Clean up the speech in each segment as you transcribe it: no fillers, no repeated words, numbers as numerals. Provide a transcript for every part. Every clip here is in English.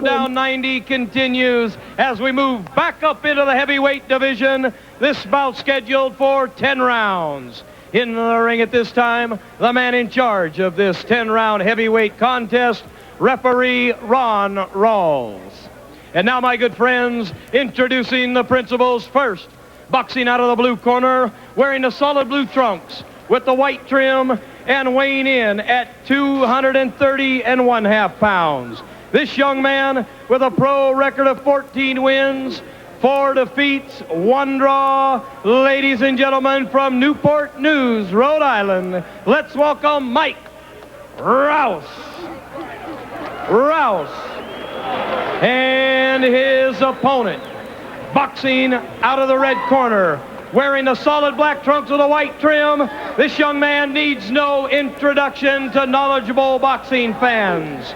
down 90 continues as we move back up into the heavyweight division. This bout scheduled for 10 rounds. In the ring at this time, the man in charge of this 10-round heavyweight contest, referee Ron Rawls. And now, my good friends, introducing the principals first. Boxing out of the blue corner, wearing the solid blue trunks with the white trim and weighing in at 230.5 pounds. This young man with a pro record of 14 wins, 4 defeats, 1 draw. Ladies and gentlemen, from Newport News, Rhode Island, let's welcome Mike Rouse. And his opponent, boxing out of the red corner, wearing the solid black trunks with a white trim. This young man needs no introduction to knowledgeable boxing fans.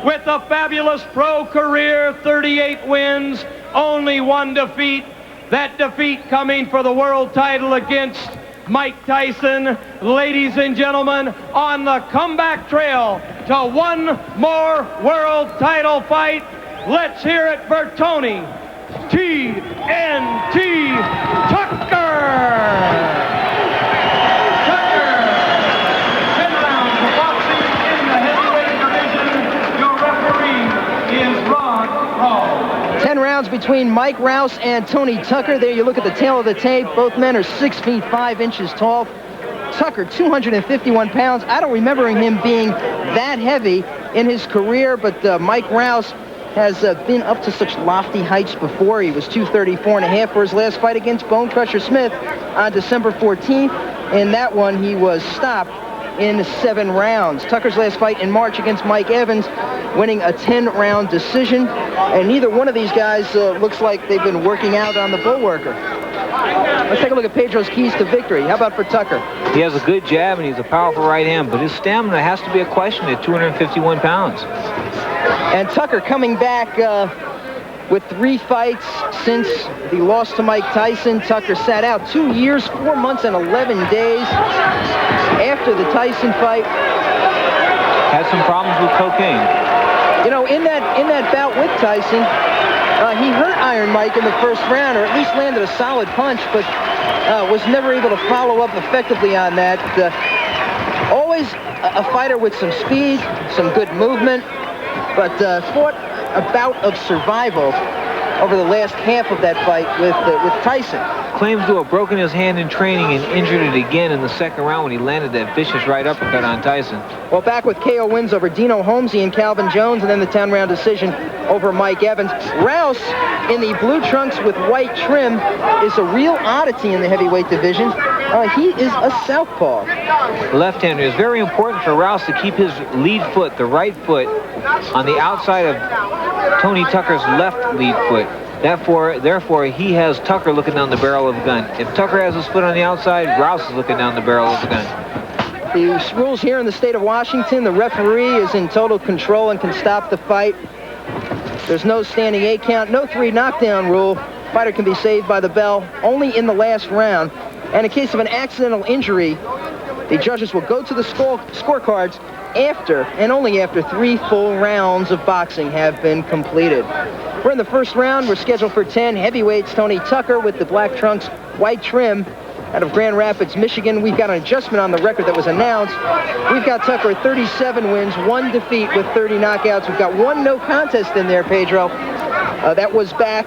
With a fabulous pro career, 38 wins, only 1 defeat. That defeat coming for the world title against Mike Tyson. Ladies and gentlemen, on the comeback trail to 1 more world title fight, let's hear it for Tony TNT Tucker! Between Mike Rouse and Tony Tucker. There you look at the tail of the tape. Both men are 6 feet 5 inches tall. Tucker, 251 pounds. I don't remember him being that heavy in his career, but Mike Rouse has been up to such lofty heights before. He was 234.5 for his last fight against Bone Crusher Smith on December 14th. In that one, he was stopped in 7 rounds. Tucker's last fight in March against Mike Evans, winning a 10-round decision. And neither one of these guys looks like they've been working out on the bull worker. Let's take a look at Pedro's keys to victory. How about for Tucker? He has a good jab and he's a powerful right hand, but his stamina has to be a question at 251 pounds. And Tucker coming back with 3 fights since the loss to Mike Tyson. Tucker sat out 2 years, 4 months, and 11 days after the Tyson fight. Had some problems with cocaine. You know, in that bout with Tyson, he hurt Iron Mike in the first round, or at least landed a solid punch, but was never able to follow up effectively on that. Always a fighter with some speed, some good movement, but fought a bout of survival over the last half of that fight with Tyson. Claims to have broken his hand in training and injured it again in the second round when he landed that vicious right uppercut on Tyson. Well, back with KO wins over Dino Holmesy and Calvin Jones, and then the 10-round decision over Mike Evans. Rouse, in the blue trunks with white trim, is a real oddity in the heavyweight division. He is a southpaw. Left-hander. Is very important for Rouse to keep his lead foot, the right foot, on the outside of Tony Tucker's left lead foot. Therefore, he has Tucker looking down the barrel of the gun. If Tucker has his foot on the outside, Rouse is looking down the barrel of the gun. The rules here in the state of Washington, the referee is in total control and can stop the fight. There's no standing 8 count, no 3 knockdown rule. Fighter can be saved by the bell only in the last round. And in case of an accidental injury, the judges will go to the scorecards after and only after 3 full rounds of boxing have been completed. We're in the first round. We're scheduled for 10 heavyweights. Tony Tucker with the black trunks, white trim, out of Grand Rapids, Michigan. We've got an adjustment on the record that was announced. We've got Tucker at 37 wins, 1 defeat with 30 knockouts. We've got 1 no contest in there, Pedro. That was back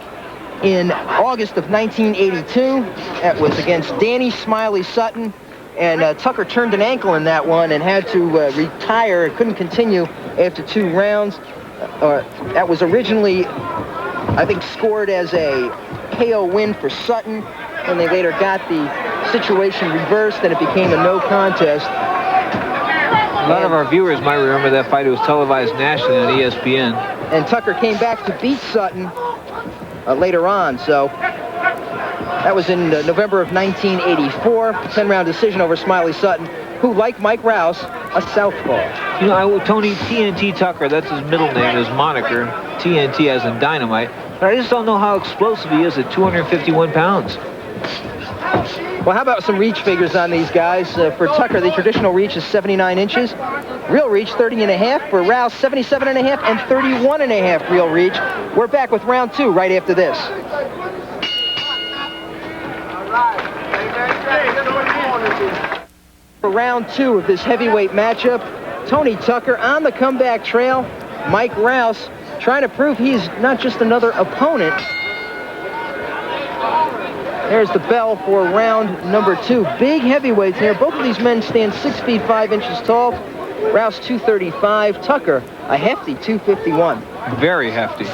in August of 1982. That was against Danny Smiley Sutton. And Tucker turned an ankle in that one and had to retire. Couldn't continue after 2 rounds. That was originally, I think, scored as a KO win for Sutton. And they later got the situation reversed and it became a no contest. A lot of our viewers might remember that fight. It was televised nationally on ESPN. And Tucker came back to beat Sutton later on. So that was in November of 1984. 10-round decision over Smiley Sutton, who, like Mike Rouse, a southpaw. You know, Tony TNT Tucker, that's his middle name, his moniker. TNT as in dynamite. But I just don't know how explosive he is at 251 pounds. Well, how about some reach figures on these guys? For Tucker, the traditional reach is 79 inches. Real reach, 30.5. For Rouse, 77.5 and 31.5 real reach. We're back with round 2 right after this. For round 2 of this heavyweight matchup, Tony Tucker on the comeback trail. Mike Rouse trying to prove he's not just another opponent. There's the bell for round number 2. Big heavyweights here. Both of these men stand 6 feet 5 inches tall. Rouse 235, Tucker a hefty 251. Very hefty.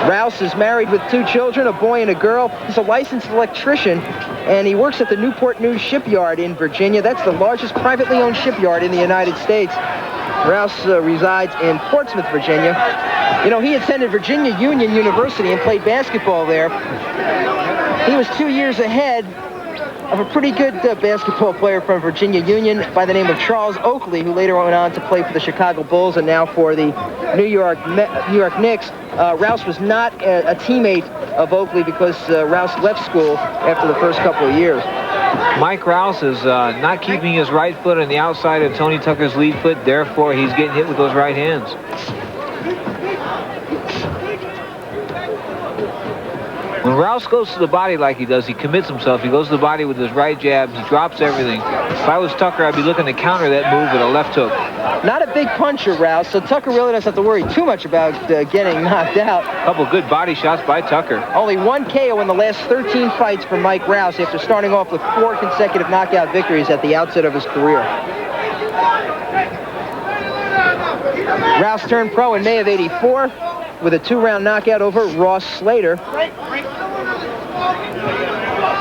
Rouse is married with 2 children, a boy and a girl. He's a licensed electrician, and he works at the Newport News Shipyard in Virginia. That's the largest privately owned shipyard in the United States. Rouse resides in Portsmouth, Virginia. You know, he attended Virginia Union University and played basketball there. He was 2 years ahead of a pretty good basketball player from Virginia Union by the name of Charles Oakley, who later went on to play for the Chicago Bulls and now for the New York Knicks. Rouse was not a teammate of Oakley because Rouse left school after the first couple of years. Mike Rouse is not keeping his right foot on the outside of Tony Tucker's lead foot, therefore he's getting hit with those right hands. When Rouse goes to the body like he does, he commits himself. He goes to the body with his right jab. He drops everything. If I was Tucker, I'd be looking to counter that move with a left hook. Not a big puncher, Rouse, so Tucker really doesn't have to worry too much about getting knocked out. A couple good body shots by Tucker. Only 1 KO in the last 13 fights for Mike Rouse after starting off with 4 consecutive knockout victories at the outset of his career. Rouse turned pro in May of '84 with a 2-round knockout over Ross Slater.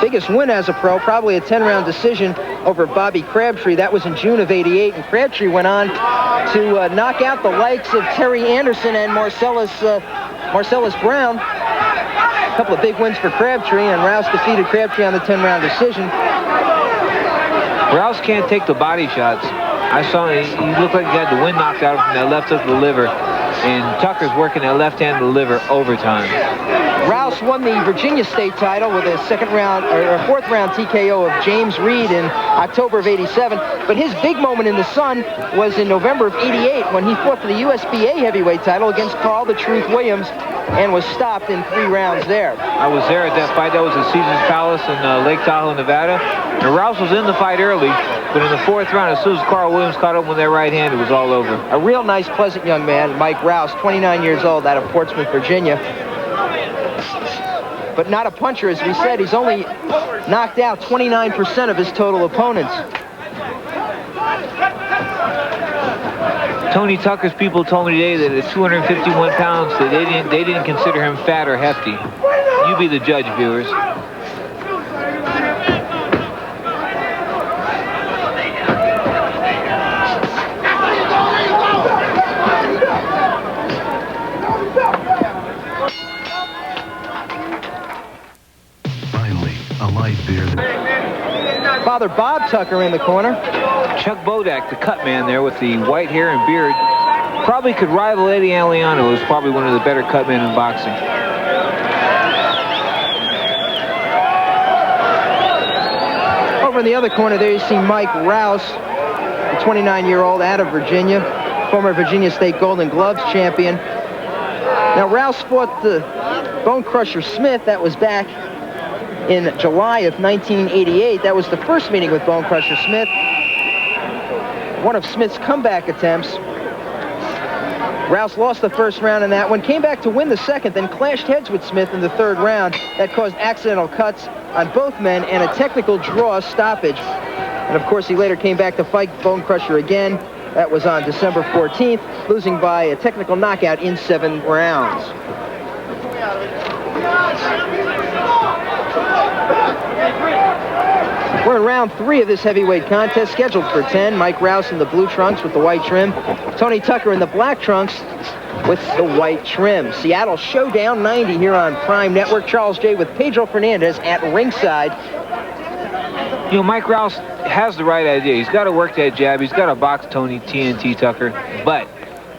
Biggest win as a pro, probably a 10-round decision over Bobby Crabtree. That was in June of '88, and Crabtree went on to knock out the likes of Terry Anderson and Marcellus Brown. A couple of big wins for Crabtree, and Rouse defeated Crabtree on the 10-round decision. Rouse can't take the body shots. I saw he looked like he had the wind knocked out from that left hook to the liver, and Tucker's working that left hand to the liver overtime. Rouse won the Virginia State title with a 4th-round TKO of James Reed in October of '87. But his big moment in the sun was in November of '88 when he fought for the USBA heavyweight title against Carl the Truth Williams and was stopped in 3 rounds there. I was there at that fight. That was at Caesars Palace in Lake Tahoe, Nevada. And Rouse was in the fight early, but in the 4th round, as soon as Carl Williams caught up with that right hand, it was all over. A real nice, pleasant young man, Mike Rouse, 29 years old, out of Portsmouth, Virginia. But not a puncher, as we said. He's only knocked out 29% of his total opponents. Tony Tucker's people told me today that at 251 pounds, that they didn't consider him fat or hefty. You be the judge, viewers. Father Bob Tucker in the corner. Chuck Bodak, the cut man there with the white hair and beard, probably could rival Eddie Aliano, who's probably one of the better cut men in boxing. Over in the other corner there you see Mike Rouse, the 29-year-old out of Virginia, former Virginia State Golden Gloves champion. Now Rouse fought the Bone Crusher Smith. That was back in July of 1988. That was the first meeting with Bone Crusher Smith. One of Smith's comeback attempts. Rouse lost the 1st round in that one, came back to win the 2nd, then clashed heads with Smith in the 3rd round. That caused accidental cuts on both men and a technical draw stoppage. And of course, he later came back to fight Bone Crusher again. That was on December 14th, losing by a technical knockout in 7 rounds. We're in round 3 of this heavyweight contest, scheduled for 10. Mike Rouse in the blue trunks with the white trim. Tony Tucker in the black trunks with the white trim. Seattle Showdown 90 here on Prime Network. Charles J. with Pedro Fernandez at ringside. You know, Mike Rouse has the right idea. He's got to work that jab. He's got to box Tony TNT Tucker, but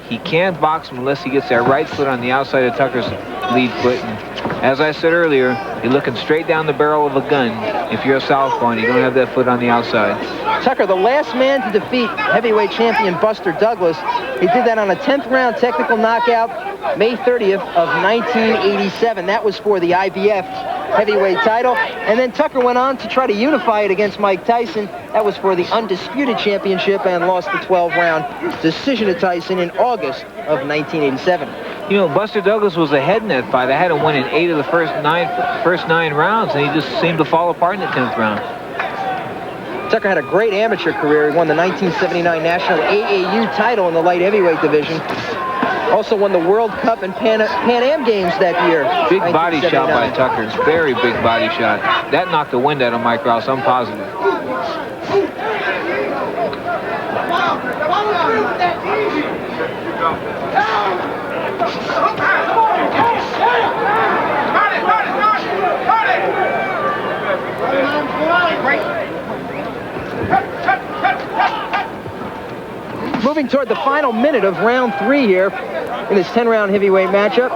he can't box him unless he gets that right foot on the outside of Tucker's lead foot. And As I said earlier, you're looking straight down the barrel of a gun if you're a southpaw and you don't have that foot on the outside. Tucker, the last man to defeat heavyweight champion Buster Douglas. He did that on a 10th round technical knockout, May 30th of 1987. That was for the IBF heavyweight title. And then Tucker went on to try to unify it against Mike Tyson. That was for the undisputed championship and lost the 12-round decision to Tyson in August of 1987. You know, Buster Douglas was ahead in that fight. I had him win in 8 of the first nine rounds, and he just seemed to fall apart in the 10th round. Tucker had a great amateur career. He won the 1979 National AAU title in the light heavyweight division. Also won the World Cup and Pan Am Games that year. Big body shot by Tucker. Very big body shot. That knocked the wind out of Mike Rouse, I'm positive. Moving toward the final minute of round 3 here in this 10-round heavyweight matchup.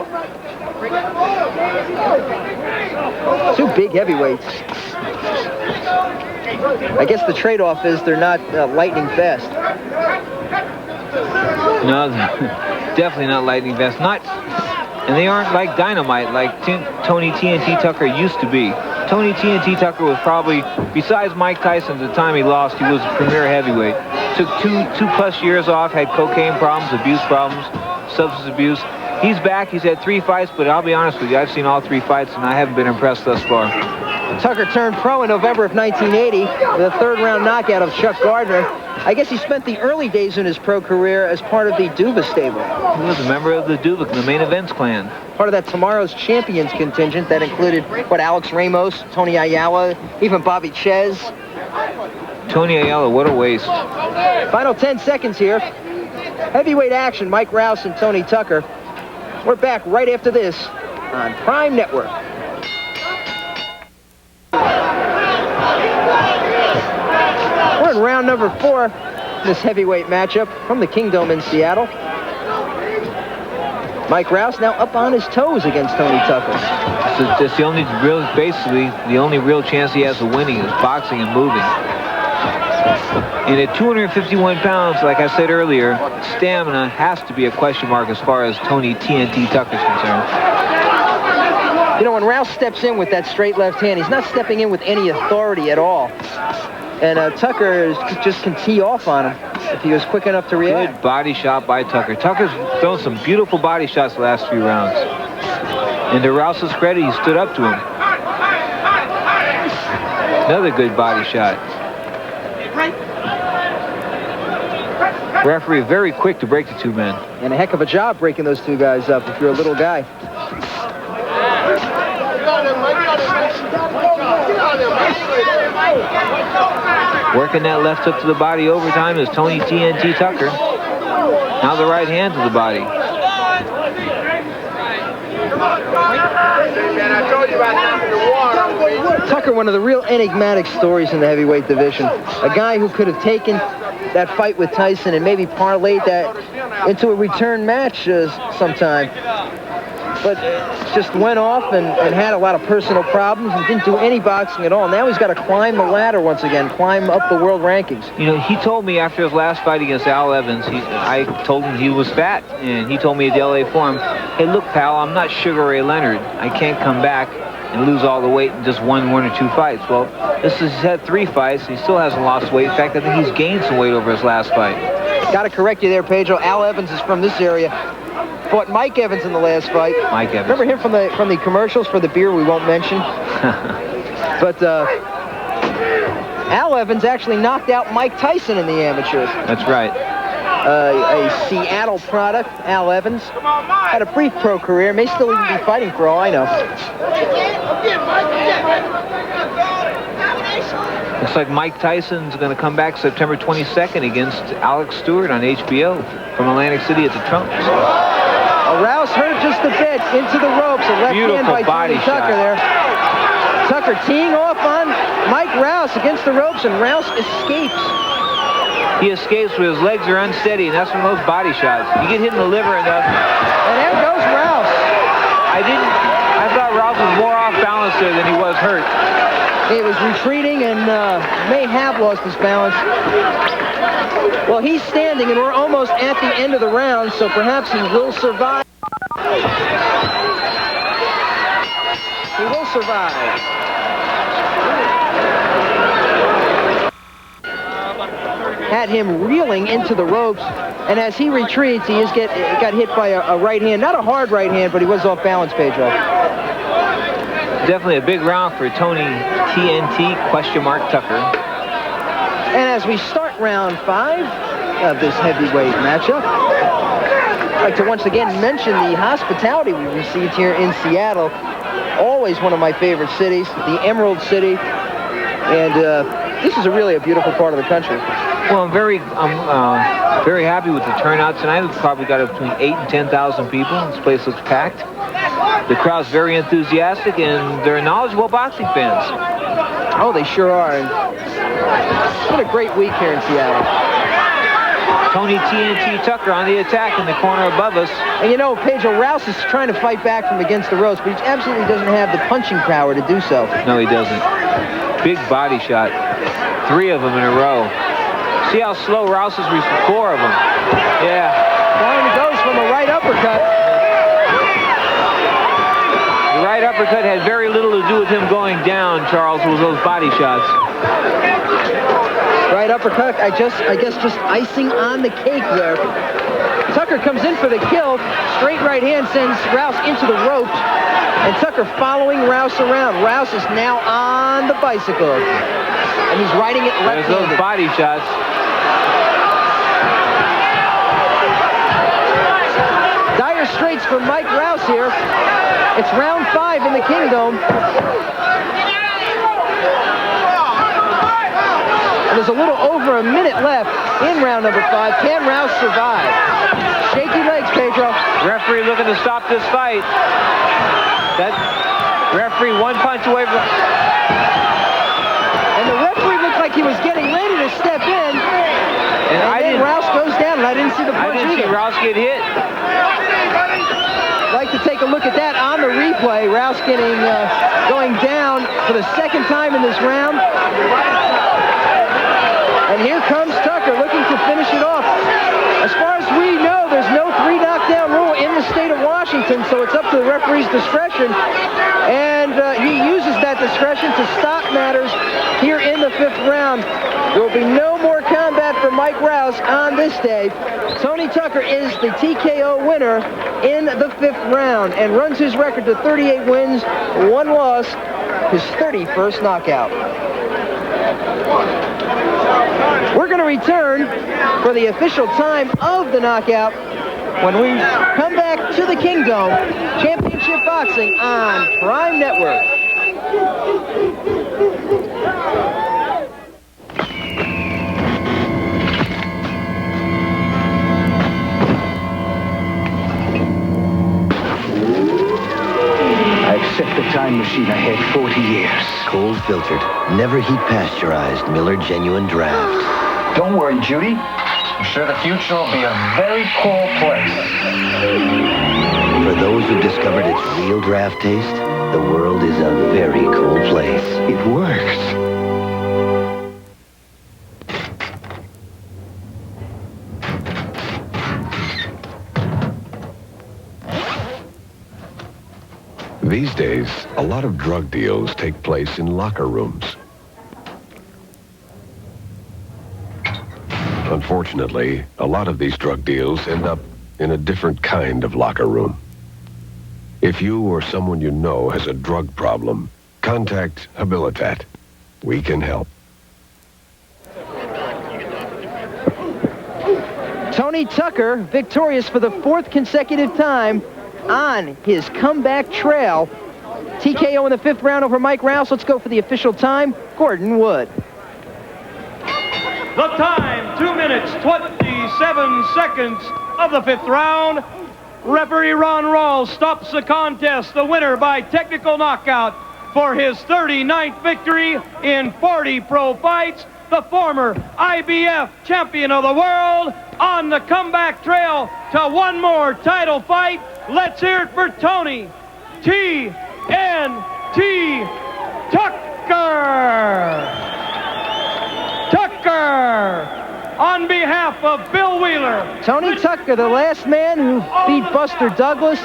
Two big heavyweights. I guess the trade-off is they're not lightning fast. No, definitely not lightning fast. And they aren't like dynamite like Tony TNT Tucker used to be. Tony TNT Tucker was probably, besides Mike Tyson at the time he lost, he was a premier heavyweight. Took two plus years off, had cocaine problems, abuse problems, substance abuse. He's back, he's had 3 fights, but I'll be honest with you, I've seen all 3 fights and I haven't been impressed thus far. Tucker turned pro in November of 1980 with a 3rd-round knockout of Chuck Gardner. I guess he spent the early days in his pro career as part of the Duva stable. He was a member of the Duva, the main events clan. Part of that Tomorrow's Champions contingent that included, Alex Ramos, Tony Ayala, even Bobby Ches. Tony Ayala, what a waste. Final 10 seconds here. Heavyweight action, Mike Rouse and Tony Tucker. We're back right after this on Prime Network. We're in round number 4 in this heavyweight matchup from the Kingdom in Seattle. Mike Rouse now up on his toes against Tony Tucker. So that's basically the only real chance he has of winning is boxing and moving. And at 251 pounds, like I said earlier, stamina has to be a question mark as far as Tony TNT Tucker's concerned. You know, when Rouse steps in with that straight left hand, he's not stepping in with any authority at all. And Tucker just can tee off on him if he was quick enough to react. Good body shot by Tucker. Tucker's thrown some beautiful body shots the last few rounds. And to Rouse's credit, he stood up to him. Another good body shot. Referee very quick to break the 2 men. And a heck of a job breaking those 2 guys up if you're a little guy. Working that left hook to the body overtime is Tony TNT Tucker. Now the right hand to the body. Tucker, one of the real enigmatic stories in the heavyweight division. A guy who could have taken that fight with Tyson and maybe parlayed that into a return match sometime. But just went off and had a lot of personal problems and didn't do any boxing at all. Now he's got to climb the ladder once again, climb up the world rankings. You know, he told me after his last fight against Al Evans, I told him he was fat, and he told me at the LA Forum, hey, look, pal, I'm not Sugar Ray Leonard. I can't come back and lose all the weight in just one or 2 fights. Well, he's had 3 fights, and he still hasn't lost weight. In fact, I think he's gained some weight over his last fight. Got to correct you there, Pedro. Al Evans is from this area. Fought Mike Evans in the last fight. Mike Evans. Remember him from the commercials for the beer we won't mention? But Al Evans actually knocked out Mike Tyson in the amateurs. That's right. A Seattle product, Al Evans. Had a brief pro career. May still even be fighting for all I know. Looks like Mike Tyson's going to come back September 22nd against Alex Stewart on HBO from Atlantic City at the Trumps. Rouse hurt just a bit into the ropes. A left hand by Tony Tucker there. Tucker teeing off on Mike Rouse against the ropes, and Rouse escapes. He escapes, but his legs are unsteady, and that's from those body shots. You get hit in the liver enough. And there goes Rouse. I thought Rouse hurt. He was retreating and may have lost his balance. Well, he's standing, and we're almost at the end of the round, so perhaps he will survive. He will survive. Had him reeling into the ropes, and as he retreats, he got hit by a right hand. Not a hard right hand, but he was off balance, Pedro. Definitely a big round for Tony TNT Tucker. And as we start round 5 of this heavyweight matchup, I'd like to once again mention the hospitality we received here in Seattle. Always one of my favorite cities, the Emerald City. And this is really a beautiful part of the country. Well, I'm very happy with the turnout tonight. We've probably got between 8,000 and 10,000 people. This place looks packed. The crowd's very enthusiastic, and they're knowledgeable boxing fans. Oh, they sure are. And what a great week here in Seattle. Tony TNT Tucker on the attack in the corner above us. And you know, Pedro, Rouse is trying to fight back from against the ropes, but he absolutely doesn't have the punching power to do so. No, he doesn't. Big body shot. 3 of them in a row. See how slow Rouse is? 4 of them. Yeah. Down he goes from a right uppercut. The right uppercut had very little to do with him going down, Charles, with those body shots. Right uppercut, I guess just icing on the cake there. Tucker comes in for the kill. Straight right hand sends Rouse into the ropes. And Tucker following Rouse around. Rouse is now on the bicycle. And he's riding it left-handed. There's those body shots. Dire straits for Mike Rouse here. It's round 5 in the Kingdom. And there's a little over a minute left in round number 5. Can Rouse survive? Shaky legs, Pedro. Referee looking to stop this fight. That referee 1 punch away from... And the referee looked like he was getting ready to step in. And then Rouse goes down, and I didn't see the punch either. I didn't see Rouse get hit. I'd like to take a look at that on the replay. Rouse going down for the 2nd time in this round. And here comes Tucker looking to finish it off. As far as we know, there's no 3 knockdown rule in the state of Washington, so it's up to the referee's discretion. And he uses that discretion to stop matters here in the 5th round. There will be no more combat for Mike Rouse on this day. Tony Tucker is the TKO winner in the 5th round and runs his record to 38 wins, 1 loss, his 31st knockout. We're going to return for the official time of the knockout when we come back to the Kingdom Championship Boxing on Prime Network. I've set the time machine ahead 40 years. Cold filtered, never heat pasteurized Miller Genuine Draft. Don't worry, Judy. I'm sure the future will be a very cool place. For those who've discovered its real draft taste, the world is a very cool place. It works. These days, a lot of drug deals take place in locker rooms. Unfortunately, a lot of these drug deals end up in a different kind of locker room. If you or someone you know has a drug problem, contact Habilitat. We can help. Tony Tucker, victorious for the 4th consecutive time on his comeback trail. TKO in the 5th round over Mike Rouse. Let's go for the official time. Gordon Wood. The time, 2 minutes, 27 seconds of the 5th round. Referee Ron Rawls stops the contest. The winner by technical knockout for his 39th victory in 40 pro fights. The former IBF champion of the world on the comeback trail to 1 more title fight. Let's hear it for Tony TNT Tucker! On behalf of Bill Wheeler. Tony Tucker, the last man who beat Buster Douglas,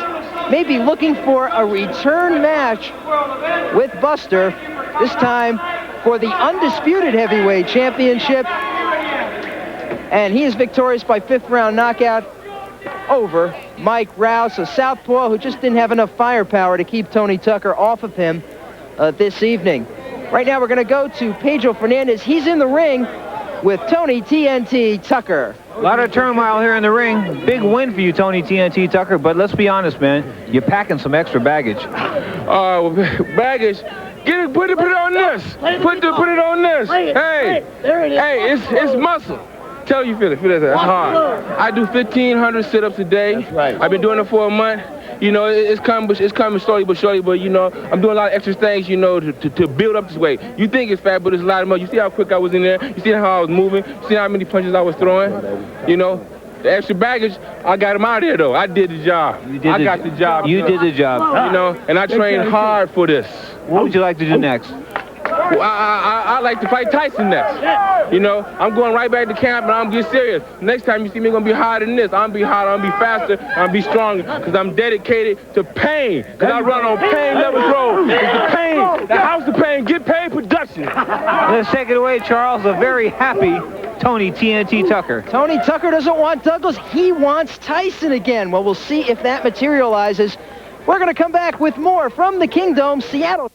may be looking for a return match with Buster, this time for the undisputed heavyweight championship. And he is victorious by 5th round knockout over Mike Rouse, a southpaw who just didn't have enough firepower to keep Tony Tucker off of him this evening. Right now we're going to go to Pedro Fernandez. He's in the ring with Tony TNT Tucker. A lot of turmoil here in the ring. Big win for you, Tony TNT Tucker, but let's be honest, man. You're packing some extra baggage. Baggage? Put it on this. Put it on this. Hey, it's muscle. Tell you, feel it. That's hard. I do 1,500 sit-ups a day. That's right. I've been doing it for a month. You know, it's coming slowly but surely, but, you know, I'm doing a lot of extra things, you know, to build up this weight. You think it's fat, but it's a lot of muscle. You see how quick I was in there? You see how I was moving? You see how many punches I was throwing? You know, the extra baggage, I got him out of there, though. I did the job. I got the job. You did the job. You know, and I trained hard for this. What would you like to do next? Well, I like to fight Tyson next. You know, I'm going right back to camp and I'm getting serious. Next time you see me, I'm going to be harder than this. I'm going to be harder, I'm going to be faster, I'm going to be stronger because I'm dedicated to pain. Because I run on Pain Levels Road. It's the pain, the house of pain, get paid production. Let's take it away, Charles. A very happy Tony TNT Tucker. Tony Tucker doesn't want Douglas. He wants Tyson again. Well, we'll see if that materializes. We're going to come back with more from the Kingdome, Seattle.